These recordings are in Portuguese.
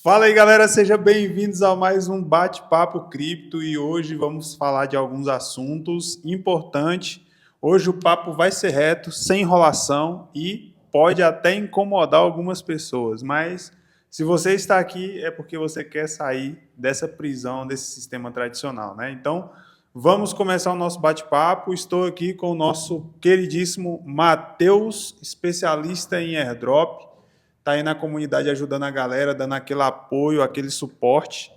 Fala aí, galera, sejam bem-vindos a mais um Bate-Papo Cripto e hoje vamos falar de alguns assuntos importantes. Hoje o papo vai ser reto, sem enrolação e pode até incomodar algumas pessoas, mas se você está aqui é porque você quer sair dessa prisão, desse sistema tradicional, né? Então, vamos começar o nosso bate-papo. Estou aqui com o nosso queridíssimo Matheus, especialista em airdrop, tá aí na comunidade ajudando a galera, dando aquele apoio, aquele suporte.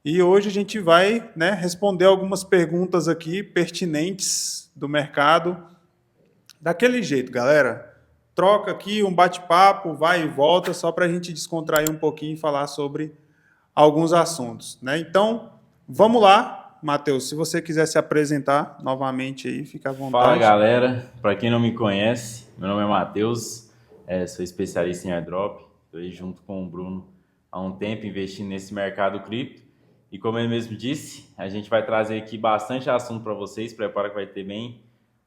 E hoje a gente vai, né, responder algumas perguntas aqui pertinentes do mercado. Daquele jeito, galera. Troca aqui, um bate-papo, vai e volta, só para a gente descontrair um pouquinho e falar sobre alguns assuntos, né? Então, vamos lá, Matheus. Se você quiser se apresentar novamente aí, fica à Fala vontade. galera, para quem não me conhece, meu nome é Matheus, sou especialista em airdrop, estou aí junto com o Bruno há um tempo investindo nesse mercado cripto e como ele mesmo disse, a gente vai trazer aqui bastante assunto para vocês, prepara que vai ter bem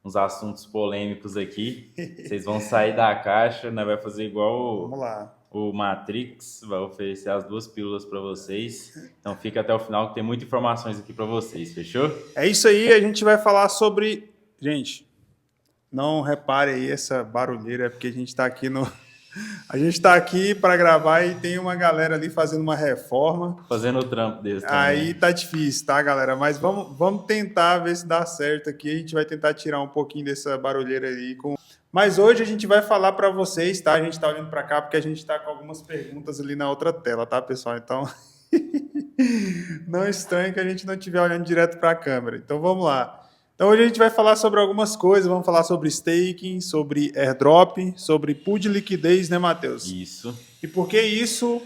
uns assuntos polêmicos aqui, vocês vão sair da caixa, né? Vai fazer igual Vamos lá. o Matrix, vai oferecer as duas pílulas para vocês, então fica até o final que tem muitas informações aqui para vocês, fechou? É isso aí, a gente vai falar sobre. Gente, não repare aí essa barulheira, é porque a gente está aqui no. A gente está aqui para gravar e tem uma galera ali fazendo uma reforma. Fazendo o trampo deles Aí também. tá difícil, tá, galera? Mas vamos tentar ver se dá certo aqui. A gente vai tentar tirar um pouquinho dessa barulheira aí. Mas hoje a gente vai falar para vocês, tá? A gente está olhando para cá porque a gente está com algumas perguntas ali na outra tela, tá, pessoal? Então, não estranhe que a gente não estiver olhando direto para a câmera. Então, vamos lá. Então, hoje a gente vai falar sobre algumas coisas. Vamos falar sobre staking, sobre airdrop, sobre pool de liquidez, né, Matheus? Isso. E porque isso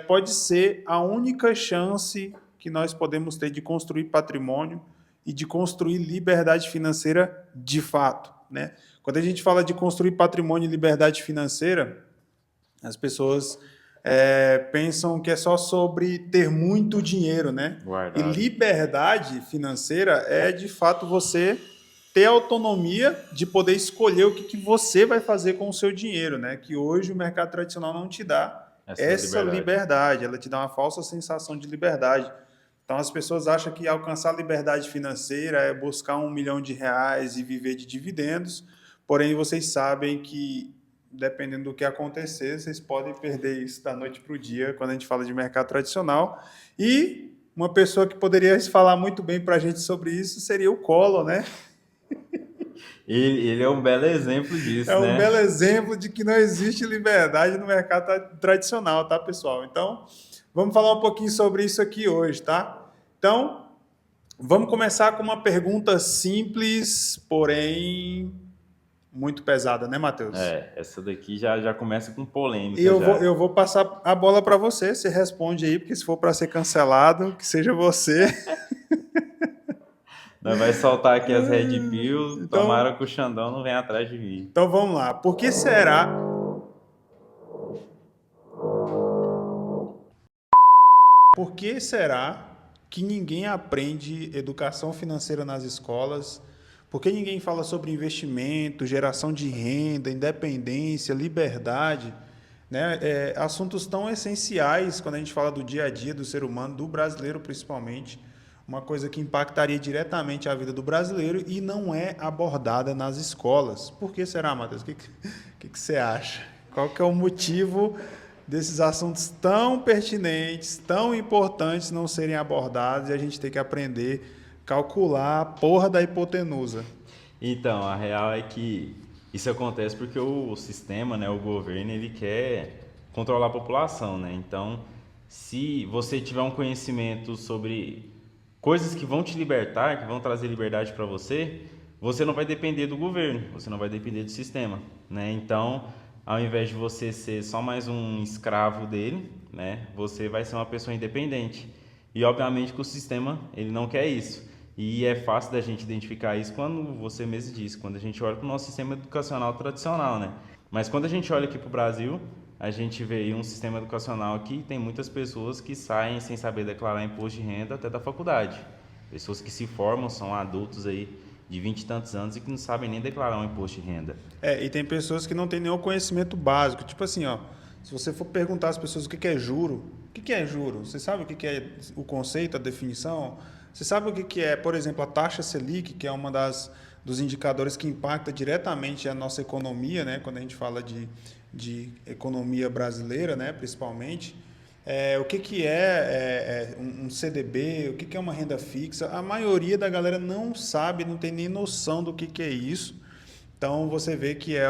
pode ser a única chance que nós podemos ter de construir patrimônio e de construir liberdade financeira de fato, né? Quando a gente fala de construir patrimônio e liberdade financeira, as pessoas pensam que é só sobre ter muito dinheiro, né? E Guardado. liberdade financeira é, de fato, você ter autonomia de poder escolher o que você vai fazer com o seu dinheiro, né? Que hoje o mercado tradicional não te dá Essa essa liberdade. liberdade, ela te dá uma falsa sensação de liberdade. Então as pessoas acham que alcançar liberdade financeira é buscar R$ 1 milhão e viver de dividendos, porém vocês sabem que dependendo do que acontecer, vocês podem perder isso da noite para o dia quando a gente fala de mercado tradicional. E uma pessoa que poderia falar muito bem para a gente sobre isso seria o Collor, né? Ele é um belo exemplo É disso, um né? belo exemplo de que não existe liberdade no mercado tradicional, tá, pessoal? Então, vamos falar um pouquinho sobre isso aqui hoje, tá? Então, vamos começar com uma pergunta simples, porém muito pesada, né, Matheus? Essa daqui já começa com E polêmica eu vou, já. eu vou passar a bola para você, você responde aí, porque se for para ser cancelado, que seja você. Nós vai soltar aqui as Red Pill, tomara Então, que o Xandão não venha atrás de mim. então vamos lá. Por que será que ninguém aprende educação financeira nas escolas? Por que ninguém fala sobre investimento, geração de renda, independência, liberdade? Né? Assuntos tão essenciais quando a gente fala do dia a dia do ser humano, do brasileiro principalmente. Uma coisa que impactaria diretamente a vida do brasileiro e não é abordada nas escolas. Por que será, Matheus? O que você acha? Qual que é o motivo desses assuntos tão pertinentes, tão importantes não serem abordados e a gente ter que aprender a calcular a porra da hipotenusa? Então, a real é que isso acontece porque o sistema, né, o governo, ele quer controlar a população, né? Então, se você tiver um conhecimento sobre coisas que vão te libertar, que vão trazer liberdade para você, você não vai depender do governo, você não vai depender do sistema, né? Então, ao invés de você ser só mais um escravo dele, né, você vai ser uma pessoa independente. E obviamente que o sistema, ele não quer isso. E é fácil da gente identificar isso quando você mesmo disse, quando a gente olha para o nosso sistema educacional tradicional, né? Mas quando a gente olha aqui para o Brasil, a gente vê aí um sistema educacional que tem muitas pessoas que saem sem saber declarar imposto de renda até da faculdade. Pessoas que se formam, são adultos aí de 20 e tantos anos e que não sabem nem declarar um imposto de renda. E tem pessoas que não têm nenhum conhecimento básico. Tipo assim, ó, Se você for perguntar às pessoas o que é juro, o que é juro? Você sabe o que é o conceito, a definição? Você sabe o que é, por exemplo, a taxa Selic, que é uma dos indicadores que impacta diretamente a nossa economia, né? Quando a gente fala de economia brasileira, né? Principalmente. O que é um CDB, o que é uma renda fixa? A maioria da galera não sabe, não tem nem noção do que é isso. Então, você vê que é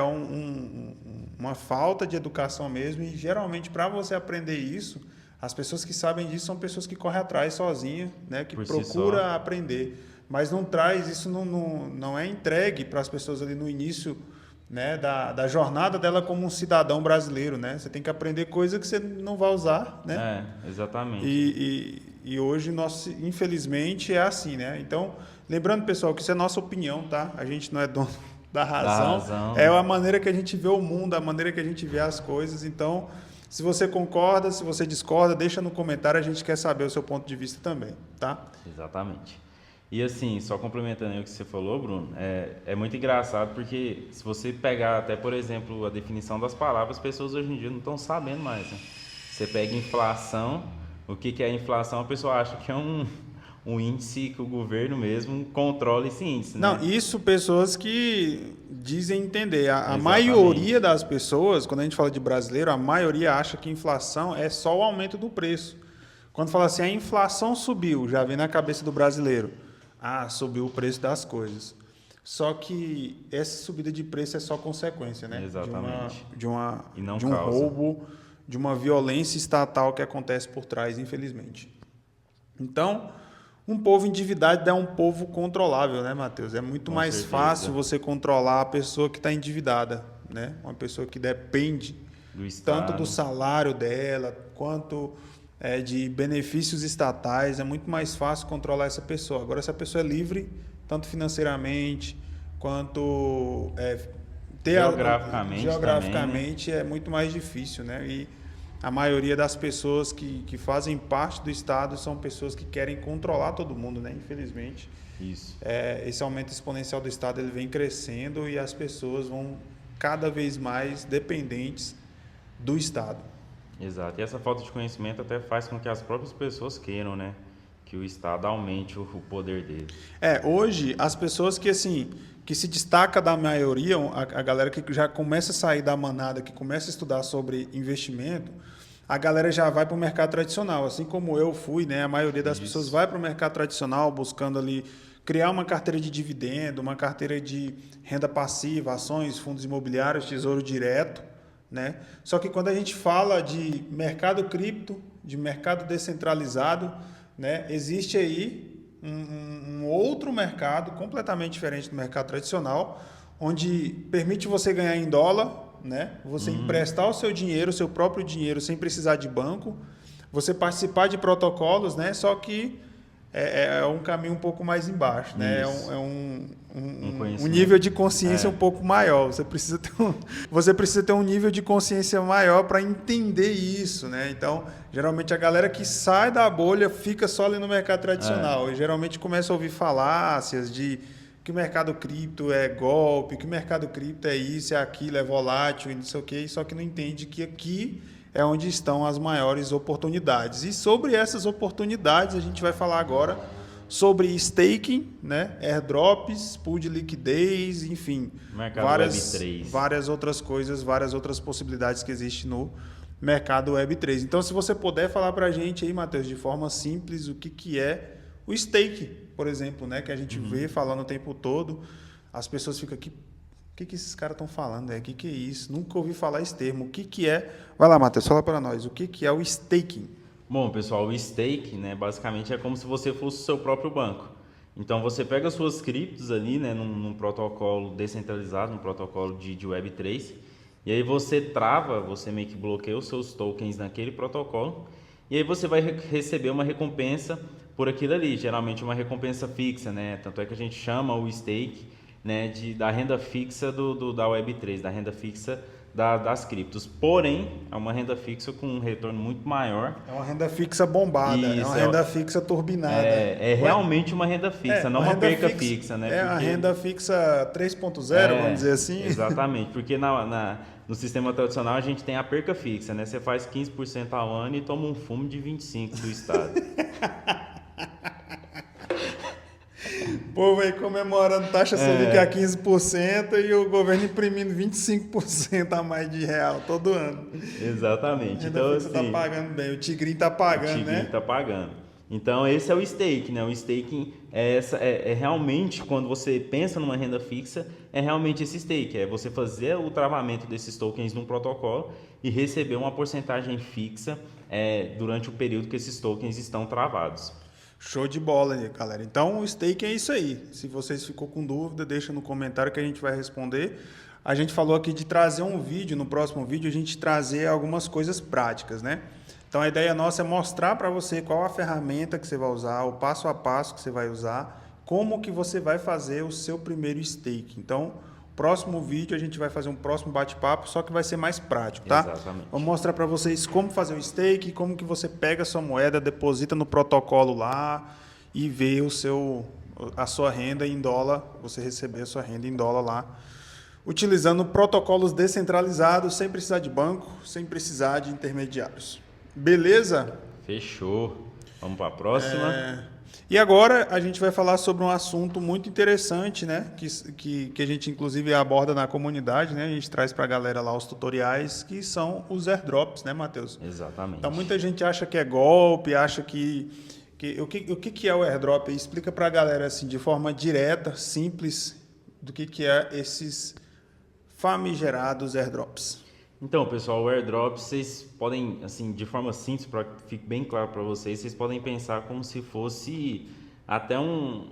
uma falta de educação mesmo e, geralmente, para você aprender isso, as pessoas que sabem disso são pessoas que correm atrás sozinhas, né? Que procura aprender, mas não traz, isso não é entregue para as pessoas ali no início, né, da jornada dela como um cidadão brasileiro, né? Você tem que aprender coisa que você não vai usar, né? Exatamente. E hoje, infelizmente, é assim, né? Então, lembrando, pessoal, que isso é nossa opinião, tá? A gente não é dono da razão. É a maneira que a gente vê o mundo, a maneira que a gente vê as coisas. Então, se você concorda, se você discorda, deixa no comentário, a gente quer saber o seu ponto de vista também, tá? Exatamente. E assim, só complementando o que você falou, Bruno, é muito engraçado porque se você pegar até, por exemplo, a definição das palavras, as pessoas hoje em dia não estão sabendo mais, né? Você pega inflação, o que é a inflação, a pessoa acha que é um índice que o governo mesmo controla esse índice, né? Não, isso pessoas que dizem entender. A maioria das pessoas, quando a gente fala de brasileiro, a maioria acha que inflação é só o aumento do preço. Quando fala assim, a inflação subiu, já vem na cabeça do brasileiro. Subiu o preço das coisas. Só que essa subida de preço é só consequência, né? Exatamente. De um roubo, de uma violência estatal que acontece por trás, infelizmente. Então, um povo endividado é um povo controlável, né, Matheus? É muito mais fácil você controlar a pessoa que está endividada, né? Uma pessoa que depende do Estado, tanto do salário dela, quanto de benefícios estatais. É muito mais fácil controlar essa pessoa. Agora, se a pessoa é livre, tanto financeiramente, quanto geograficamente também, né? É muito mais difícil, né? E a maioria das pessoas que fazem parte do Estado são pessoas que querem controlar todo mundo, né? Infelizmente. Isso. Esse aumento exponencial do Estado ele vem crescendo e as pessoas vão cada vez mais dependentes do Estado. Exato. E essa falta de conhecimento até faz com que as próprias pessoas queiram, né? Que o Estado aumente o poder dele. Hoje, as pessoas que se destaca da maioria, a galera que já começa a sair da manada, que começa a estudar sobre investimento, a galera já vai para o mercado tradicional, assim como eu fui, né? A maioria das pessoas vai para o mercado tradicional buscando ali criar uma carteira de dividendo, uma carteira de renda passiva, ações, fundos imobiliários, tesouro direto, né? Só que quando a gente fala de mercado cripto, de mercado descentralizado, né? Existe aí um outro mercado completamente diferente do mercado tradicional, onde permite você ganhar em dólar, né? Você emprestar o seu dinheiro, o seu próprio dinheiro, sem precisar de banco, você participar de protocolos, né? Só que é um caminho um pouco mais embaixo, né? É um nível de consciência um pouco maior. Você precisa ter um nível de consciência maior para entender isso, né? Então, geralmente a galera que sai da bolha fica só ali no mercado tradicional e geralmente começa a ouvir falácias de que o mercado cripto é golpe, que o mercado cripto é isso, é aquilo, é volátil e não sei o quê, só que não entende que aqui é onde estão as maiores oportunidades. E sobre essas oportunidades, a gente vai falar agora sobre staking, né? Airdrops, pool de liquidez, enfim, várias outras coisas, várias outras possibilidades que existem no mercado Web3. Então, se você puder falar para a gente aí, Matheus, de forma simples, o que é o staking, por exemplo, né? Que a gente vê falando o tempo todo, as pessoas ficam aqui, o que esses caras estão falando? O que é isso? Nunca ouvi falar esse termo. O que é? Vai lá, Matheus, fala para nós. O que é o staking? Bom, pessoal, o stake, né, basicamente é como se você fosse o seu próprio banco. Então, você pega as suas criptos ali, né, num protocolo descentralizado, num protocolo de Web3, e aí você meio que bloqueia os seus tokens naquele protocolo, e aí você vai receber uma recompensa por aquilo ali, geralmente uma recompensa fixa, né? Tanto é que a gente chama o stake, né, da renda fixa da Web3, da renda fixa das criptos. Porém, é uma renda fixa com um retorno muito maior. É uma renda fixa bombada, é uma renda fixa turbinada. É realmente uma renda fixa, não uma perca fixa, né? É a renda fixa 3.0, vamos dizer assim. Exatamente, porque no sistema tradicional a gente tem a perca fixa, né? Você faz 15% ao ano e toma um fumo de 25% do Estado. O povo aí comemorando taxa Selic a 15% e o governo imprimindo 25% a mais de real todo ano. Exatamente. Então, você está pagando bem, o Tigrinho está pagando, né? O Tigrinho está pagando. Então, esse é o staking, né? O staking é realmente, quando você pensa numa renda fixa, é realmente esse stake. É você fazer o travamento desses tokens num protocolo e receber uma porcentagem fixa durante o período que esses tokens estão travados. Show de bola aí, galera. Então, o stake é isso aí. Se vocês ficou com dúvida, deixa no comentário que a gente vai responder. A gente falou aqui de trazer um vídeo, no próximo vídeo a gente trazer algumas coisas práticas, né? Então, a ideia nossa é mostrar para você qual a ferramenta que você vai usar, o passo a passo que você vai usar, como que você vai fazer o seu primeiro stake. Então, próximo vídeo a gente vai fazer um próximo bate-papo, só que vai ser mais prático, tá? Exatamente. Vou mostrar para vocês como fazer o stake, como que você pega a sua moeda, deposita no protocolo lá e vê a sua renda em dólar, você receber a sua renda em dólar lá, utilizando protocolos descentralizados, sem precisar de banco, sem precisar de intermediários. Beleza? Fechou. Vamos para a próxima. E agora a gente vai falar sobre um assunto muito interessante, né? Que a gente inclusive aborda na comunidade, né? A gente traz para a galera lá os tutoriais, que são os airdrops, né, Matheus? Exatamente. Então muita gente acha que é golpe, acha o que é o airdrop? Explica para a galera assim, de forma direta, simples, do que é esses famigerados airdrops. Então, pessoal, o airdrop, vocês podem, assim, de forma simples, para que fique bem claro para vocês podem pensar como se fosse até um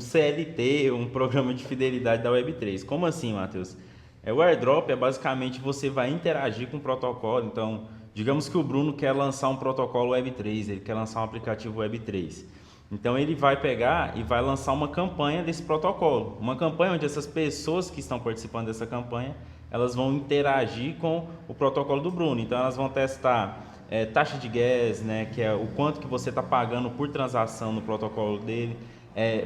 CLT, um programa de fidelidade da Web3. Como assim, Matheus? O airdrop basicamente você vai interagir com o protocolo. Então, digamos que o Bruno quer lançar um protocolo Web3, ele quer lançar um aplicativo Web3. Então, ele vai pegar e vai lançar uma campanha desse protocolo. Uma campanha onde essas pessoas que estão participando dessa campanha elas vão interagir com o protocolo do Bruno. Então, elas vão testar taxa de gas, né, que é o quanto que você está pagando por transação no protocolo dele.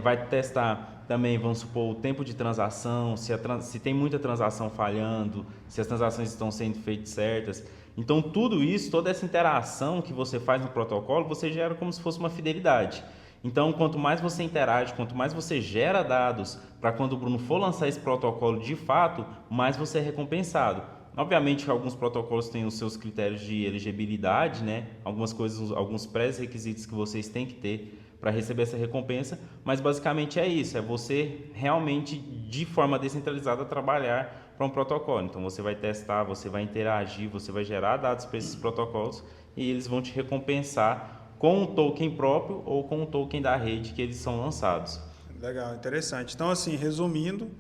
Vai testar também, vamos supor, o tempo de transação, se tem muita transação falhando, se as transações estão sendo feitas certas. Então, tudo isso, toda essa interação que você faz no protocolo, você gera como se fosse uma fidelidade. Então, quanto mais você interage, quanto mais você gera dados para quando o Bruno for lançar esse protocolo de fato, mais você é recompensado. Obviamente que alguns protocolos têm os seus critérios de elegibilidade, né? Algumas coisas, alguns pré-requisitos que vocês têm que ter para receber essa recompensa, mas basicamente é isso, é você realmente de forma descentralizada trabalhar para um protocolo. Então você vai testar, você vai interagir, você vai gerar dados para esses protocolos e eles vão te recompensar com um token próprio ou com um token da rede que eles são lançados. Legal, interessante. Então, assim, resumindo,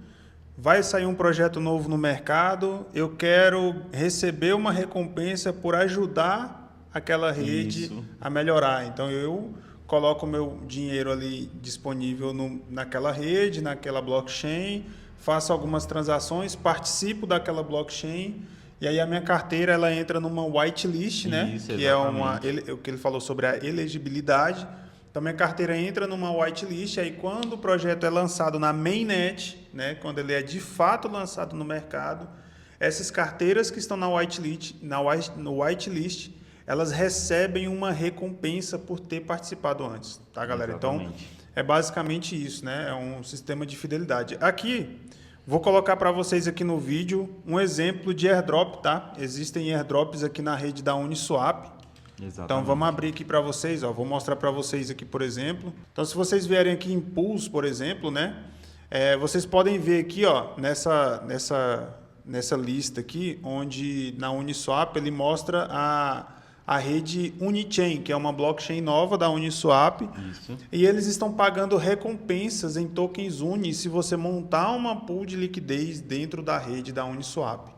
vai sair um projeto novo no mercado, eu quero receber uma recompensa por ajudar aquela rede a melhorar. Então, eu coloco o meu dinheiro ali disponível naquela rede, naquela blockchain, faço algumas transações, participo daquela blockchain. E aí a minha carteira ela entra numa whitelist, né? Isso, que exatamente. é o que ele falou sobre a elegibilidade. Então minha carteira entra numa whitelist, aí quando o projeto é lançado na mainnet, né? Quando ele é de fato lançado no mercado, essas carteiras que estão no whitelist, elas recebem uma recompensa por ter participado antes, tá, galera? Exatamente. Então é basicamente isso, né? É um sistema de fidelidade. Aqui vou colocar para vocês aqui no vídeo um exemplo de airdrop, tá? Existem airdrops aqui na rede da Uniswap. Exatamente. Então vamos abrir aqui para vocês, ó. Vou mostrar para vocês aqui, por exemplo. Então se vocês vierem aqui em Pools, por exemplo, né? Vocês podem ver aqui, ó, nessa lista aqui, onde na Uniswap ele mostra a rede Unichain, que é uma blockchain nova da Uniswap. Isso. E eles estão pagando recompensas em tokens Uni se você montar uma pool de liquidez dentro da rede da Uniswap.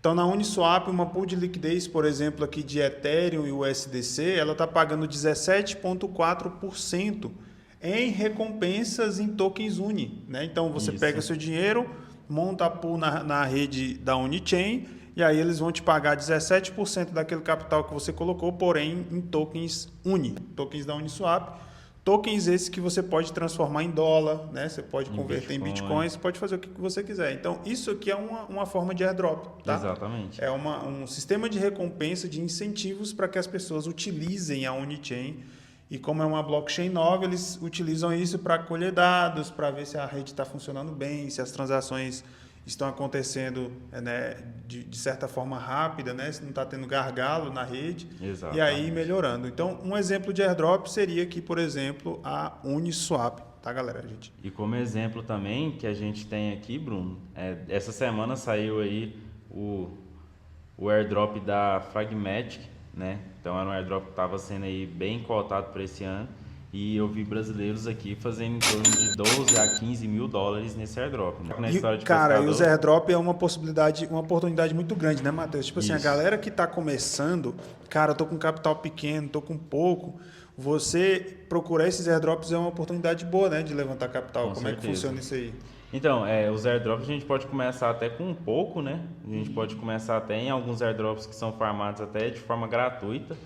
Então, na Uniswap, uma pool de liquidez, por exemplo, aqui de Ethereum e USDC, ela está pagando 17,4% em recompensas em tokens Uni, né? Então, você pega seu dinheiro, monta a pool na rede da Unichain e aí eles vão te pagar 17% daquele capital que você colocou, porém em tokens tokens da Uniswap. Tokens esses que você pode transformar em dólar, né? Você pode converter em Bitcoin, você pode fazer o que você quiser. Então, isso aqui é uma forma de airdrop, tá? Exatamente. É um sistema de recompensa, de incentivos para que as pessoas utilizem a Unichain. E como é uma blockchain nova, eles utilizam isso para colher dados, para ver se a rede está funcionando bem, se as transações estão acontecendo, né, de certa forma rápida, né, se não está tendo gargalo na rede. Exatamente. E aí melhorando. Então, um exemplo de airdrop seria aqui, por exemplo, a Uniswap, tá, galera? Gente? E como exemplo também que a gente tem aqui, Bruno, essa semana saiu aí o airdrop da Fragmatic, né? Então era um airdrop que estava sendo aí bem cotado para esse ano. E eu vi brasileiros aqui fazendo em torno de 12 a 15 mil dólares nesse airdrop. Né? Na história de cara, pescador, e os airdrop é uma possibilidade, uma oportunidade muito grande, né, Matheus? Tipo assim, a galera que está começando, cara, eu tô com capital pequeno, tô com pouco. Você procurar esses airdrops é uma oportunidade boa, né, de levantar capital. Com Como certeza. é que funciona isso aí? Então, os airdrops a gente pode começar até com um pouco, né? A gente pode começar até em alguns airdrops que são farmados até de forma gratuita.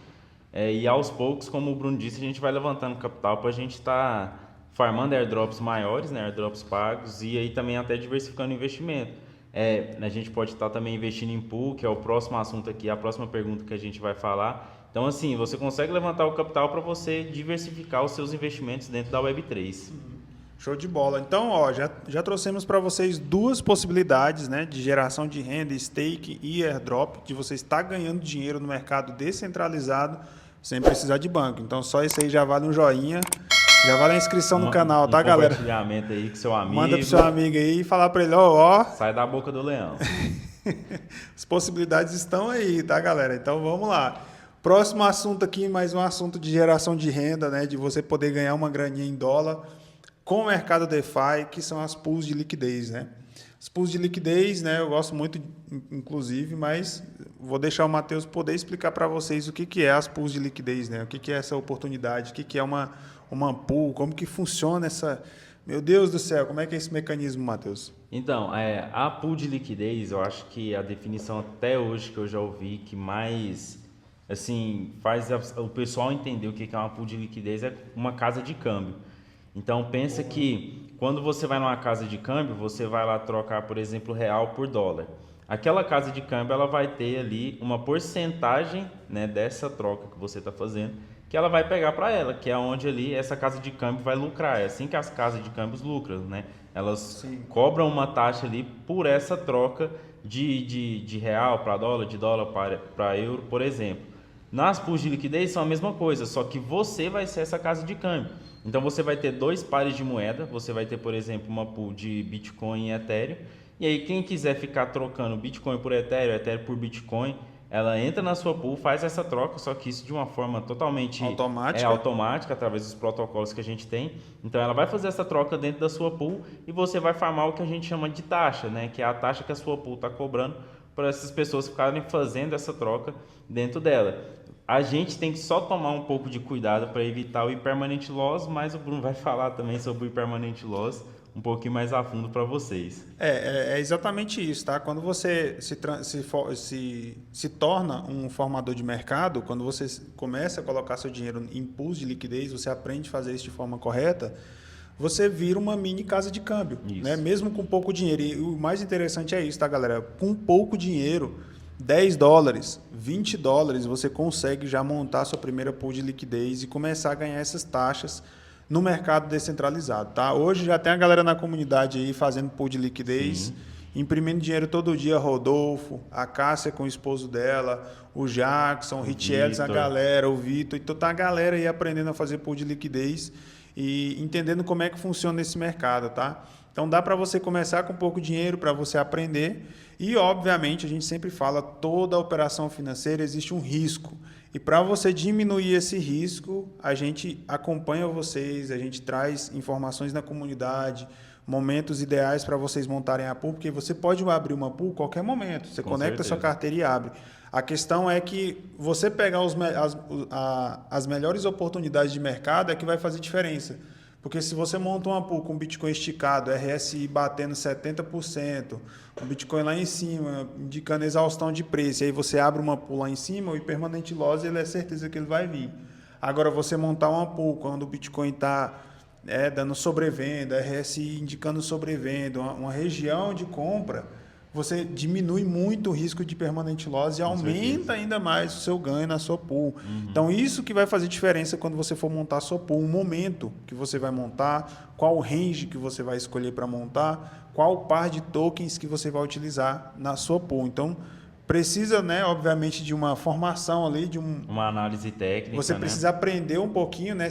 E aos poucos, como o Bruno disse, a gente vai levantando capital para a gente estar farmando airdrops maiores, né? Airdrops pagos, e aí também até diversificando o investimento. A gente pode estar também investindo em pool, que é o próximo assunto aqui, a próxima pergunta que a gente vai falar. Então, assim, você consegue levantar o capital para você diversificar os seus investimentos dentro da Web3. Show de bola. Então, ó, já trouxemos para vocês duas possibilidades, né, de geração de renda, stake e airdrop, de você estar ganhando dinheiro no mercado descentralizado sem precisar de banco. Então, só isso aí já vale um joinha, já vale a inscrição no canal, tá, galera? Compartilhamento aí com seu amigo. Manda pro seu amigo aí e falar para ele, ó. Sai da boca do leão. As possibilidades estão aí, tá, galera? Então, vamos lá. Próximo assunto aqui, mais um assunto de geração de renda, né, de você poder ganhar uma graninha em dólar com o mercado DeFi, que são as pools de liquidez, né? As pools de liquidez, né? Eu gosto muito, inclusive, mas vou deixar o Matheus poder explicar para vocês o que é as pools de liquidez, né? O que é essa oportunidade, o que é uma pool, como que funciona essa... Meu Deus do céu, como é que é esse mecanismo, Matheus? Então, a pool de liquidez, eu acho que a definição até hoje que eu já ouvi que mais, assim, faz o pessoal entender o que é uma pool de liquidez é uma casa de câmbio. Então, pensa que quando você vai numa casa de câmbio, você vai lá trocar, por exemplo, real por dólar. Aquela casa de câmbio ela vai ter ali uma porcentagem, né, dessa troca que você está fazendo, que ela vai pegar para ela, que é onde ali essa casa de câmbio vai lucrar. É assim que as casas de câmbios lucram, né? Elas cobram uma taxa ali por essa troca de real para dólar, de dólar para euro, por exemplo. Nas pools de liquidez são a mesma coisa, só que você vai ser essa casa de câmbio. Então você vai ter dois pares de moeda, você vai ter, por exemplo, uma pool de Bitcoin e Ethereum. E aí quem quiser ficar trocando Bitcoin por Ethereum, Ethereum por Bitcoin, ela entra na sua pool, faz essa troca, só que isso de uma forma totalmente automática, através dos protocolos que a gente tem. Então ela vai fazer essa troca dentro da sua pool e você vai farmar o que a gente chama de taxa, né? Que é a taxa que a sua pool está cobrando para essas pessoas ficarem fazendo essa troca dentro dela. A gente tem que só tomar um pouco de cuidado para evitar o impermanent loss, mas o Bruno vai falar também sobre o impermanent loss um pouquinho mais a fundo para vocês. É exatamente isso, tá? Quando você se torna um formador de mercado, quando você começa a colocar seu dinheiro em pools de liquidez, você aprende a fazer isso de forma correta, você vira uma mini casa de câmbio, né? Mesmo com pouco dinheiro. E o mais interessante é isso, tá, galera? Com pouco dinheiro, 10 dólares, 20 dólares, você consegue já montar sua primeira pool de liquidez e começar a ganhar essas taxas no mercado descentralizado, tá? Hoje já tem a galera na comunidade aí fazendo pool de liquidez, imprimindo dinheiro todo dia, Rodolfo, a Cássia com o esposo dela, o Jackson, o Richelles, a galera, o Vitor, então tá a galera aí aprendendo a fazer pool de liquidez e entendendo como é que funciona esse mercado, tá? Então dá para você começar com pouco dinheiro para você aprender e, obviamente, a gente sempre fala, toda operação financeira existe um risco. E para você diminuir esse risco, a gente acompanha vocês, a gente traz informações na comunidade, momentos ideais para vocês montarem a pool, porque você pode abrir uma pool a qualquer momento. Você conecta a sua carteira e abre. A questão é que você pegar as melhores oportunidades de mercado é que vai fazer diferença. Porque se você monta uma pool com Bitcoin esticado, RSI batendo 70%, o Bitcoin lá em cima, indicando exaustão de preço, e aí você abre uma pool lá em cima, o impermanente loss, ele é certeza que ele vai vir. Agora, você montar uma pool quando o Bitcoin está dando sobrevenda, RSI indicando sobrevenda, uma região de compra, você diminui muito o risco de permanente loss e Com aumenta certeza. ainda mais o seu ganho na sua pool. Então, isso que vai fazer diferença quando você for montar a sua pool, o momento que você vai montar, qual o range que você vai escolher para montar, qual o par de tokens que você vai utilizar na sua pool. Então, precisa, né, obviamente, de uma formação ali, Uma análise você técnica, né? precisa aprender um pouquinho, né,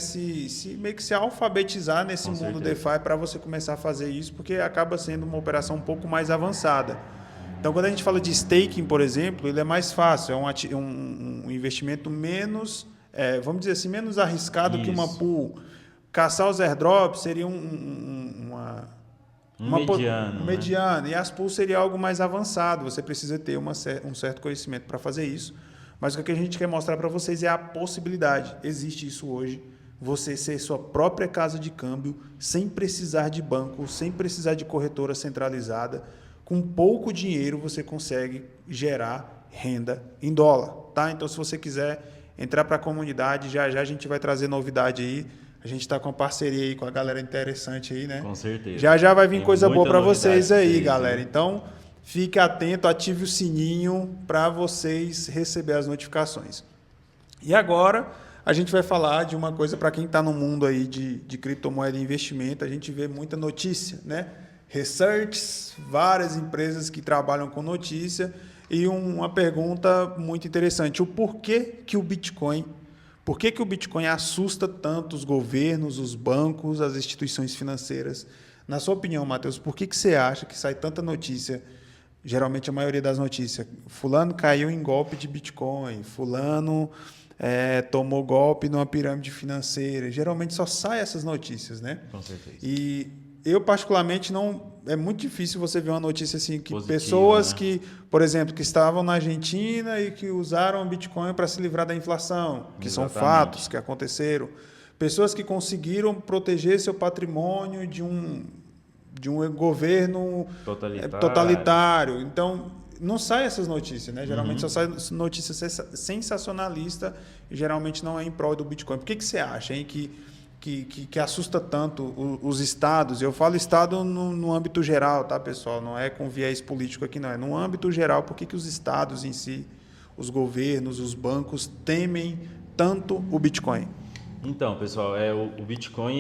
meio que se alfabetizar nesse Com mundo certeza. DeFi para você começar a fazer isso, porque acaba sendo uma operação um pouco mais avançada. Então, quando a gente fala de staking, por exemplo, ele é mais fácil, é um investimento menos, vamos dizer assim, menos arriscado que uma Isso. pool. Caçar os airdrops seria Um mediano, um né? mediano, e as pools seria algo mais avançado, você precisa ter um certo conhecimento para fazer isso, mas o que a gente quer mostrar para vocês é a possibilidade, existe isso hoje, você ser sua própria casa de câmbio, sem precisar de banco, sem precisar de corretora centralizada, com pouco dinheiro você consegue gerar renda em dólar, tá? Então, se você quiser entrar para a comunidade, já já a gente vai trazer novidade aí. A gente está com uma parceria aí com a galera interessante aí, né? Com certeza. Já já vai vir Tem coisa boa muita para novidade vocês pra aí, vocês, galera. viu? Então, fique atento, ative o sininho para vocês receber as notificações. E agora a gente vai falar de uma coisa para quem está no mundo aí de criptomoeda e investimento. A gente vê muita notícia, né? Research, várias empresas que trabalham com notícia e uma pergunta muito interessante: o porquê que o Bitcoin, por que o Bitcoin assusta tanto os governos, os bancos, as instituições financeiras? Na sua opinião, Matheus, por que você acha que sai tanta notícia? Geralmente a maioria das notícias, fulano caiu em golpe de Bitcoin, fulano tomou golpe numa pirâmide financeira. Geralmente só sai essas notícias, né? Com certeza. E eu, particularmente, não. É muito difícil você ver uma notícia assim que Positiva, pessoas né? que, por exemplo, que estavam na Argentina e que usaram o Bitcoin para se livrar da inflação, que são Exatamente. fatos que aconteceram. Pessoas que conseguiram proteger seu patrimônio de um governo totalitário. Então, não sai essas notícias, né? Geralmente só sai notícia sensacionalista e geralmente não é em prol do Bitcoin. Por que você acha, hein, que assusta tanto os estados? Eu falo estado no âmbito geral, tá, pessoal? Não é com viés político aqui, não. É no âmbito geral. Por que os estados em si, os governos, os bancos temem tanto o Bitcoin? Então, pessoal, o Bitcoin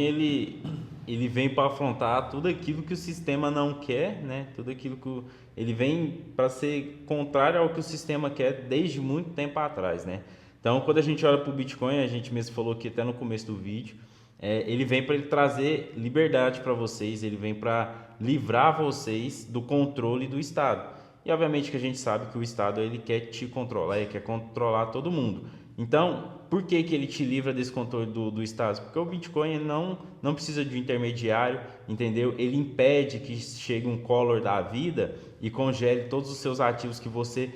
ele vem para afrontar tudo aquilo que o sistema não quer, né? Tudo aquilo que ele vem para ser contrário ao que o sistema quer desde muito tempo atrás, né? Então, quando a gente olha para o Bitcoin, a gente mesmo falou aqui até no começo do vídeo, ele vem para ele trazer liberdade para vocês, ele vem para livrar vocês do controle do Estado. E obviamente que a gente sabe que o Estado ele quer te controlar, ele quer controlar todo mundo. Então, por que ele te livra desse controle do Estado? Porque o Bitcoin ele não precisa de um intermediário, entendeu? Ele impede que chegue um Collor da vida e congele todos os seus ativos que você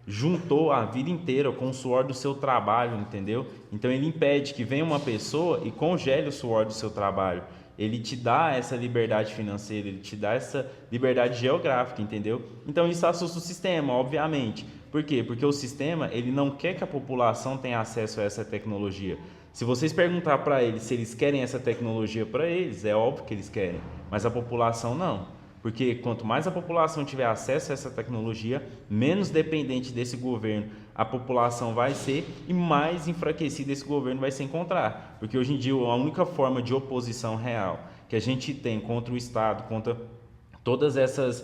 juntou a vida inteira com o suor do seu trabalho, entendeu? Então ele impede que venha uma pessoa e congele o suor do seu trabalho. Ele te dá essa liberdade financeira, ele te dá essa liberdade geográfica, entendeu? Então isso assusta o sistema, obviamente. Por quê? Porque o sistema ele não quer que a população tenha acesso a essa tecnologia. Se vocês perguntar para eles se eles querem essa tecnologia para eles, é óbvio que eles querem, mas a população não. Porque quanto mais a população tiver acesso a essa tecnologia, menos dependente desse governo a população vai ser e mais enfraquecido esse governo vai se encontrar. Porque hoje em dia a única forma de oposição real que a gente tem contra o Estado, contra todas esses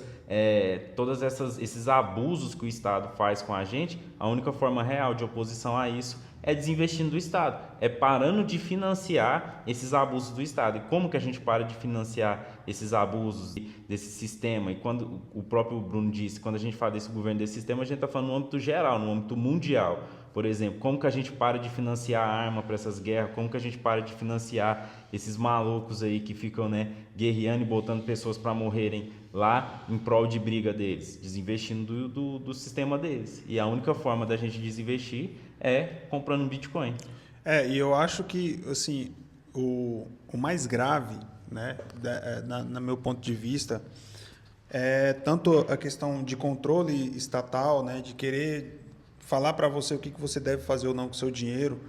abusos que o Estado faz com a gente, a única forma real de oposição a isso é desinvestindo do Estado, é parando de financiar esses abusos do Estado. E como que a gente para de financiar esses abusos desse sistema? E quando o próprio Bruno disse, quando a gente fala desse governo, desse sistema, a gente está falando no âmbito geral, no âmbito mundial. Por exemplo, como que a gente para de financiar arma para essas guerras? Como que a gente para de financiar esses malucos aí que ficam, né, guerreando e botando pessoas para morrerem lá em prol de briga deles? Desinvestindo do sistema deles. E a única forma da gente desinvestir é comprando Bitcoin. E eu acho que, assim, o mais grave, né, no meu ponto de vista, é tanto a questão de controle estatal, né, de querer falar para você o que você deve fazer ou não com o seu dinheiro.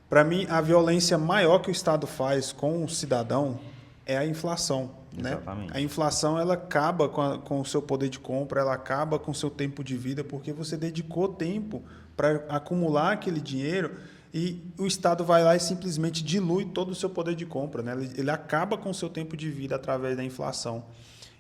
Para mim, a violência maior que o Estado faz com o cidadão é a inflação. Né? A inflação ela acaba com o seu poder de compra, ela acaba com o seu tempo de vida, porque você dedicou tempo para acumular aquele dinheiro e o Estado vai lá e simplesmente dilui todo o seu poder de compra. Né? Ele acaba com o seu tempo de vida através da inflação.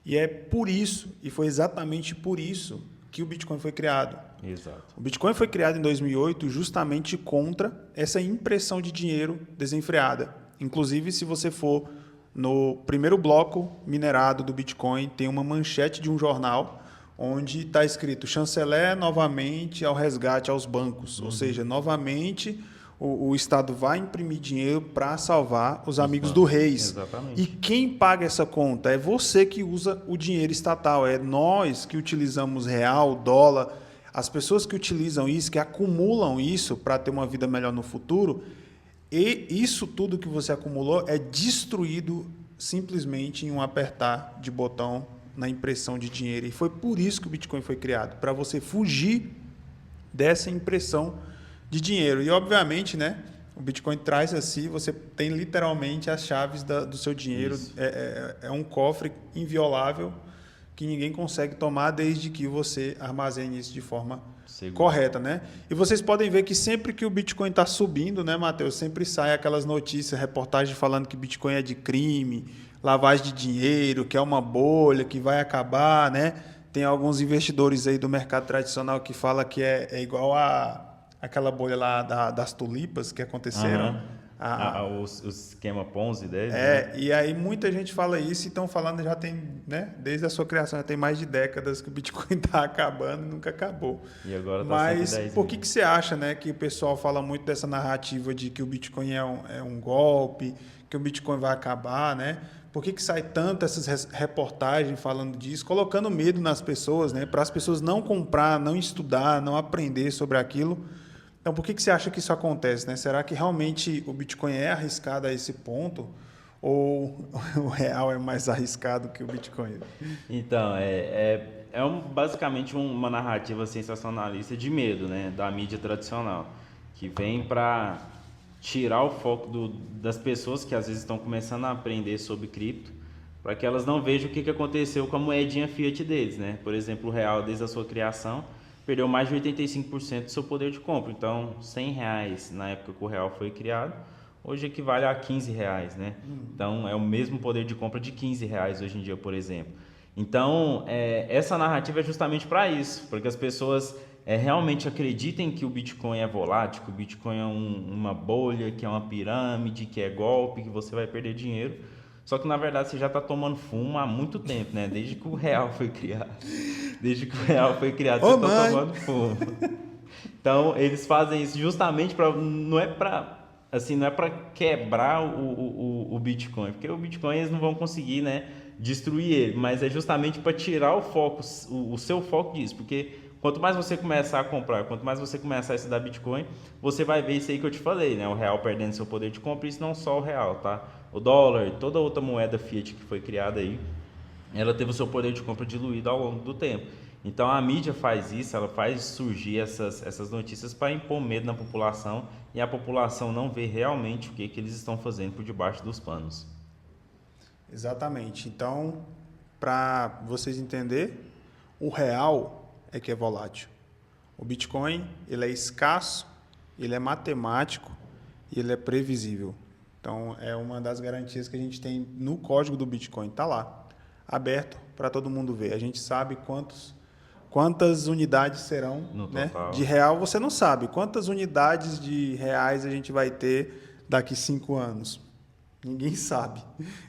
E é por isso, e foi exatamente por isso, que o Bitcoin foi criado. Exato. O Bitcoin foi criado em 2008 justamente contra essa impressão de dinheiro desenfreada. Inclusive, se você for no primeiro bloco minerado do Bitcoin, tem uma manchete de um jornal onde está escrito chanceler novamente ao resgate aos bancos. Ou seja, novamente o Estado vai imprimir dinheiro para salvar os amigos do reis. Exatamente. E quem paga essa conta? É você que usa o dinheiro estatal. É nós que utilizamos real, dólar. As pessoas que utilizam isso, que acumulam isso para ter uma vida melhor no futuro, e isso tudo que você acumulou é destruído simplesmente em um apertar de botão na impressão de dinheiro. E foi por isso que o Bitcoin foi criado, para você fugir dessa impressão de dinheiro. E, obviamente, né, o Bitcoin traz assim, você tem literalmente as chaves do seu dinheiro. É um cofre inviolável que ninguém consegue tomar desde que você armazene isso de forma correta, né? E vocês podem ver que sempre que o Bitcoin está subindo, né, Matheus, sempre sai aquelas notícias, reportagens falando que Bitcoin é de crime, lavagem de dinheiro, que é uma bolha, que vai acabar, né? Tem alguns investidores aí do mercado tradicional que falam que é igual aquela bolha lá das tulipas que aconteceram. O esquema Ponzi deles. E aí muita gente fala isso e estão falando, já tem, né, desde a sua criação, já tem mais de décadas que o Bitcoin está acabando e nunca acabou. E agora tá Mas por que você acha, né, que o pessoal fala muito dessa narrativa de que o Bitcoin é um golpe, que o Bitcoin vai acabar, né? Por que sai tanto essas reportagens falando disso, colocando medo nas pessoas, né, para as pessoas não comprar, não estudar, não aprender sobre aquilo? Então, por que você acha que isso acontece, né? Será que realmente o Bitcoin é arriscado a esse ponto? Ou o real é mais arriscado que o Bitcoin? Então, basicamente uma narrativa sensacionalista de medo, né? Da mídia tradicional, que vem para tirar o foco das pessoas que às vezes estão começando a aprender sobre cripto, para que elas não vejam o que aconteceu com a moedinha fiat deles, né? Por exemplo, o real, desde a sua criação, perdeu mais de 85% do seu poder de compra. Então, R$100 na época que o real foi criado, hoje equivale a R$15, né? Então, é o mesmo poder de compra de R$15 hoje em dia, por exemplo. Então, essa narrativa é justamente para isso, porque as pessoas realmente acreditem que o Bitcoin é volátil, que o Bitcoin é uma bolha, que é uma pirâmide, que é golpe, que você vai perder dinheiro. Só que, na verdade, você já está tomando fumo há muito tempo, né? Desde que o real foi criado. Desde que o real foi criado, você está tomando fumo. Então, eles fazem isso justamente para... Não é para quebrar o Bitcoin. Porque o Bitcoin eles não vão conseguir, né, destruir ele. Mas é justamente para tirar o foco, o seu foco disso. Porque quanto mais você começar a comprar, quanto mais você começar a estudar Bitcoin, você vai ver isso aí que eu te falei, né? O real perdendo seu poder de compra, isso não só o real, tá? O dólar, toda outra moeda fiat que foi criada aí, ela teve o seu poder de compra diluído ao longo do tempo. Então a mídia faz isso, ela faz surgir essas notícias para impor medo na população e a população não vê realmente o que eles estão fazendo por debaixo dos panos. Exatamente. Então, para vocês entenderem, o real é que é volátil. O Bitcoin, ele é escasso, ele é matemático e ele é previsível. Então, é uma das garantias que a gente tem no código do Bitcoin. Está lá, aberto para todo mundo ver. A gente sabe quantas unidades serão, né, de real. Você não sabe quantas unidades de reais a gente vai ter daqui 5 anos. Ninguém sabe.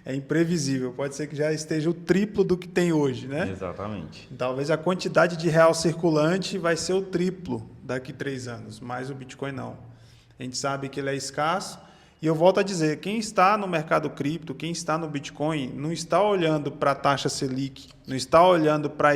É imprevisível. Pode ser que já esteja o triplo do que tem hoje, né? Exatamente. Talvez a quantidade de real circulante vai ser o triplo daqui 3 anos, mas o Bitcoin não. A gente sabe que ele é escasso. E eu volto a dizer, quem está no mercado cripto, quem está no Bitcoin, não está olhando para a taxa Selic, não está olhando para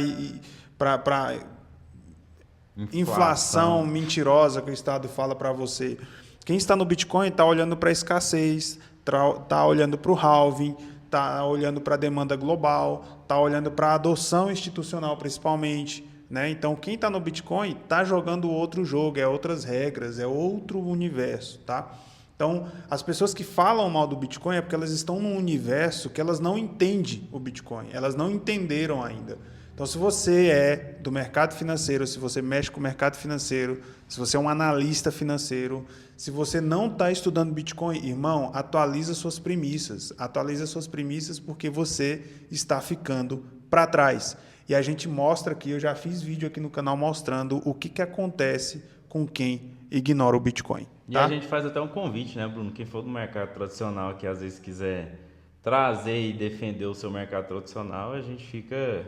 inflação mentirosa que o Estado fala para você. Quem está no Bitcoin está olhando para a escassez, está olhando para o halving, está olhando para a demanda global, está olhando para a adoção institucional principalmente. Né? Então, quem está no Bitcoin está jogando outro jogo, é outras regras, é outro universo. Tá? Então, as pessoas que falam mal do Bitcoin é porque elas estão num universo que elas não entendem o Bitcoin, elas não entenderam ainda. Então, se você é do mercado financeiro, se você mexe com o mercado financeiro, se você é um analista financeiro, se você não está estudando Bitcoin, irmão, atualiza suas premissas. Atualiza suas premissas porque você está ficando para trás. E a gente mostra aqui, eu já fiz vídeo aqui no canal mostrando o que acontece com quem ignora o Bitcoin. Tá? E a gente faz até um convite, né, Bruno? Quem for do mercado tradicional que às vezes quiser trazer e defender o seu mercado tradicional, a gente fica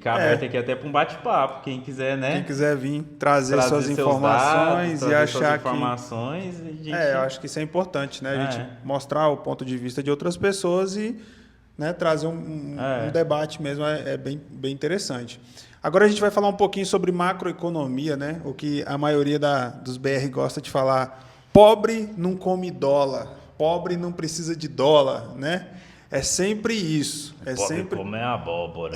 aberto aqui até para um bate-papo. Quem quiser, né? Quem quiser vir trazer suas informações dados, e achar informações, que... Gente... eu acho que isso é importante, né? A gente mostrar o ponto de vista de outras pessoas e, né, trazer um debate mesmo é bem interessante. Agora a gente vai falar um pouquinho sobre macroeconomia, né? O que a maioria dos BR gosta de falar. Pobre não come dólar, pobre não precisa de dólar, né? É sempre isso. Pobre sempre come abóbora.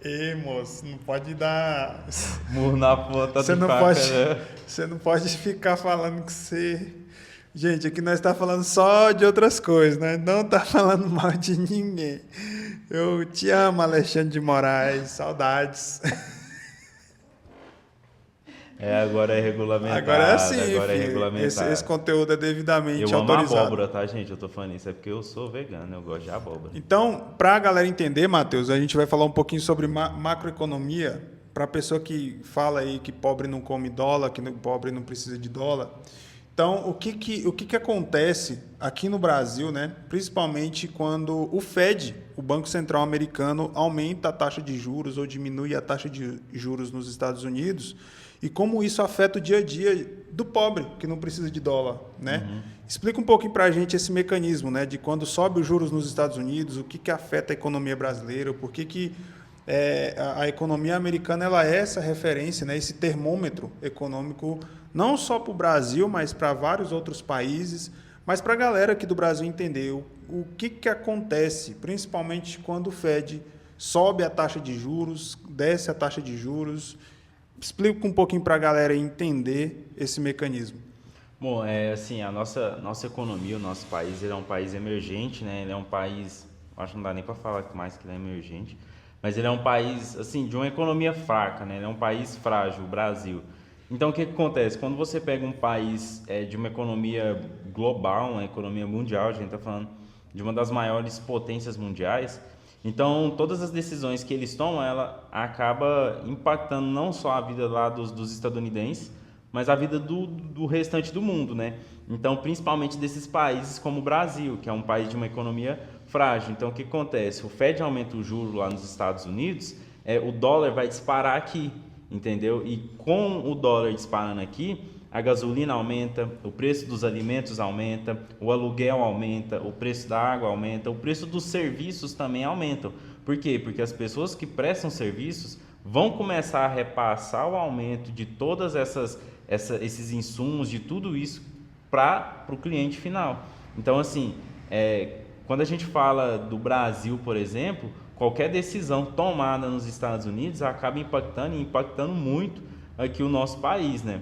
Ei, moço, não pode dar... Murro na ponta você do não faca, pode, né? Você não pode ficar falando que você... Gente, aqui nós estamos falando só de outras coisas, né? Não está falando mal de ninguém. Eu te amo, Alexandre de Moraes. Saudades. Agora é regulamentado. Agora é assim, agora filho. É regulamentado. Esse conteúdo é devidamente eu autorizado. Eu amo abóbora, tá, gente? Eu tô falando isso, é porque eu sou vegano, eu gosto de abóbora. Então, para a galera entender, Matheus, a gente vai falar um pouquinho sobre macroeconomia, para a pessoa que fala aí que pobre não come dólar, que pobre não precisa de dólar. Então, o que acontece aqui no Brasil, né? Principalmente quando o Fed, o Banco Central Americano, aumenta a taxa de juros ou diminui a taxa de juros nos Estados Unidos, e como isso afeta o dia a dia do pobre, que não precisa de dólar, né? Uhum. Explica um pouquinho para a gente esse mecanismo, né? De quando sobe os juros nos Estados Unidos, o que afeta a economia brasileira, por que a economia americana ela é essa referência, né? Esse termômetro econômico, não só para o Brasil, mas para vários outros países, mas para a galera aqui do Brasil entender o que acontece, principalmente quando o Fed sobe a taxa de juros, desce a taxa de juros. Explica um pouquinho para a galera entender esse mecanismo. Bom, assim, a nossa economia, o nosso país, ele é um país emergente, né? Ele é um país, acho que não dá nem para falar mais que ele é emergente, mas ele é um país, assim, de uma economia fraca, né? Ele é um país frágil, o Brasil. Então, o que acontece? Quando você pega um país de uma economia global, uma economia mundial, a gente está falando de uma das maiores potências mundiais, então, todas as decisões que eles tomam, ela acaba impactando não só a vida lá dos estadunidenses, mas a vida do restante do mundo, né? Então, principalmente desses países como o Brasil, que é um país de uma economia frágil. Então, o que acontece? O Fed aumenta o juro lá nos Estados Unidos, o dólar vai disparar aqui, entendeu? E com o dólar disparando aqui, a gasolina aumenta, o preço dos alimentos aumenta, o aluguel aumenta, o preço da água aumenta, o preço dos serviços também aumentam. Por quê? Porque as pessoas que prestam serviços vão começar a repassar o aumento de todas esses insumos, de tudo isso para o cliente final. Então, assim, quando a gente fala do Brasil, por exemplo, qualquer decisão tomada nos Estados Unidos acaba impactando muito aqui o nosso país, né?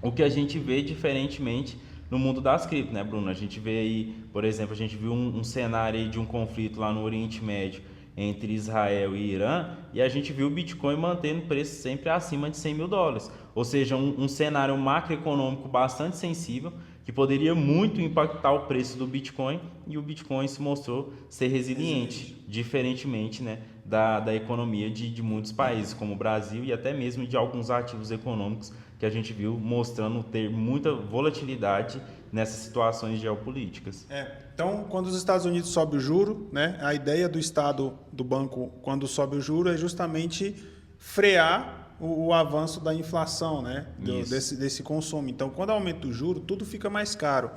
O que a gente vê diferentemente no mundo das cripto, né, Bruno? A gente vê aí, por exemplo, a gente viu um cenário aí de um conflito lá no Oriente Médio entre Israel e Irã, e a gente viu o Bitcoin mantendo o preço sempre acima de 100 mil dólares. Ou seja, um cenário macroeconômico bastante sensível, que poderia muito impactar o preço do Bitcoin, e o Bitcoin se mostrou ser resiliente, diferentemente, né, da economia de muitos países, como o Brasil e até mesmo de alguns ativos econômicos que a gente viu mostrando ter muita volatilidade nessas situações geopolíticas. Então, quando os Estados Unidos sobem o juro, né, a ideia do Estado, do banco, quando sobe o juro, é justamente frear o avanço da inflação, né, desse consumo. Então, quando aumenta o juro, tudo fica mais caro.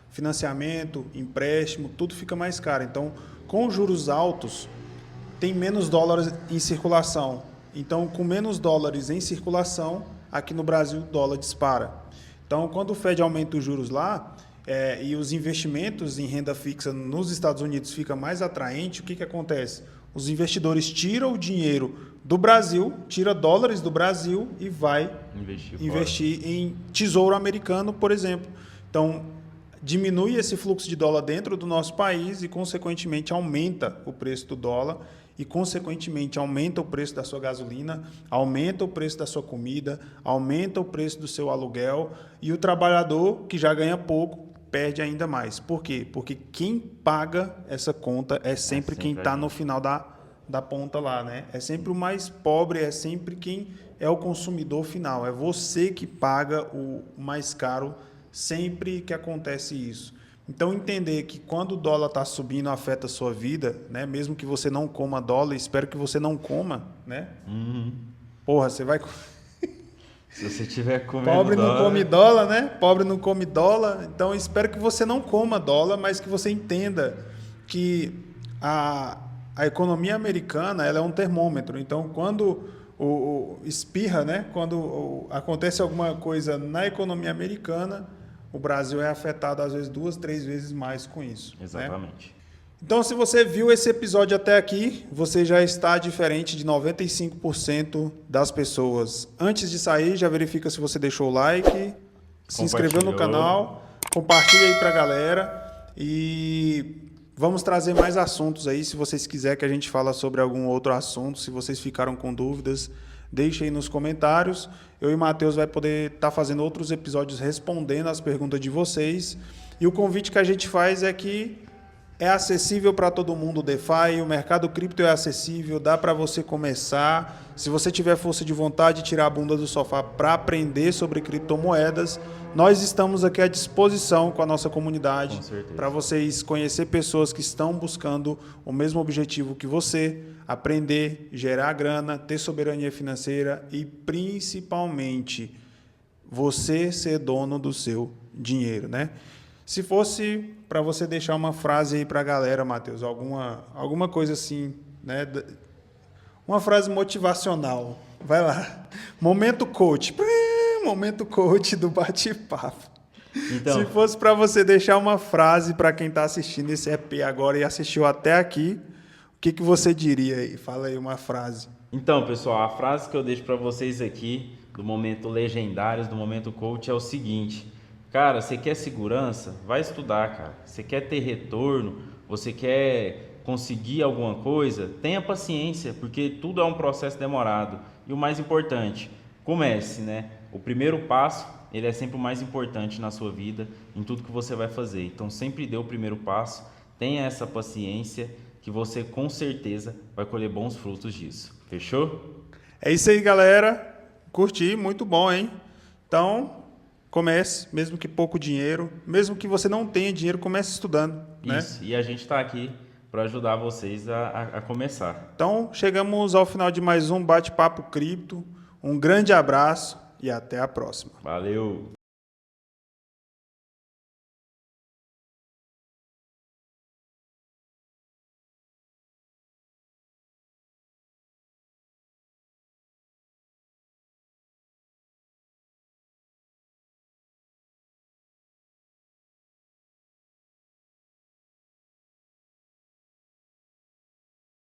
Financiamento, empréstimo, tudo fica mais caro. Então, com os juros altos, tem menos dólares em circulação. Então, com menos dólares em circulação, aqui no Brasil o dólar dispara. Então, quando o Fed aumenta os juros lá, e os investimentos em renda fixa nos Estados Unidos fica mais atraente, o que acontece? Os investidores tiram o dinheiro do Brasil, tira dólares do Brasil e vai investir em tesouro americano, por exemplo. Então, diminui esse fluxo de dólar dentro do nosso país e, consequentemente, aumenta o preço do dólar e, consequentemente, aumenta o preço da sua gasolina, aumenta o preço da sua comida, aumenta o preço do seu aluguel e o trabalhador, que já ganha pouco, perde ainda mais. Por quê? Porque quem paga essa conta é sempre quem está no final da ponta lá, né? É sempre o mais pobre, é sempre quem é o consumidor final. É você que paga o mais caro sempre que acontece isso. Então, entender que quando o dólar está subindo afeta a sua vida, né? Mesmo que você não coma dólar, espero que você não coma, né? Porra, você vai... Se você tiver comendo Pobre dólar... não come dólar, né? Pobre não come dólar. Então, espero que você não coma dólar, mas que você entenda que a economia americana ela é um termômetro. Então, quando espirra, né? Quando acontece alguma coisa na economia americana, o Brasil é afetado, às vezes, 2, 3 vezes mais com isso. Exatamente. Né? Então, se você viu esse episódio até aqui, você já está diferente de 95% das pessoas. Antes de sair, já verifica se você deixou o like, se inscreveu no canal, compartilha aí para a galera e vamos trazer mais assuntos aí. Se vocês quiserem que a gente fale sobre algum outro assunto, se vocês ficaram com dúvidas, deixem aí nos comentários. Eu e o Matheus vai poder estar fazendo outros episódios respondendo as perguntas de vocês. E o convite que a gente faz é que é acessível para todo mundo o DeFi, o mercado cripto é acessível, dá para você começar. Se você tiver força de vontade, tirar a bunda do sofá para aprender sobre criptomoedas, nós estamos aqui à disposição com a nossa comunidade para vocês conhecer pessoas que estão buscando o mesmo objetivo que você, aprender, gerar grana, ter soberania financeira e, principalmente, você ser dono do seu dinheiro, né? Se fosse para você deixar uma frase aí para a galera, Matheus, alguma coisa assim, né? Uma frase motivacional. Vai lá. Momento coach. Momento coach do bate-papo. Então, se fosse para você deixar uma frase para quem está assistindo esse EP agora e assistiu até aqui, o que você diria aí? Fala aí uma frase. Então, pessoal, a frase que eu deixo para vocês aqui, do Momento Legendários, do Momento Coach, é o seguinte... Cara, você quer segurança? Vai estudar, cara. Você quer ter retorno? Você quer conseguir alguma coisa? Tenha paciência, porque tudo é um processo demorado. E o mais importante, comece, né? O primeiro passo, ele é sempre o mais importante na sua vida, em tudo que você vai fazer. Então, sempre dê o primeiro passo, tenha essa paciência, que você com certeza vai colher bons frutos disso. Fechou? É isso aí, galera. Curti, muito bom, hein? Então... comece, mesmo que pouco dinheiro, mesmo que você não tenha dinheiro, comece estudando. Isso, né? E a gente está aqui para ajudar vocês a começar. Então, chegamos ao final de mais um Bate-Papo Cripto. Um grande abraço e até a próxima. Valeu!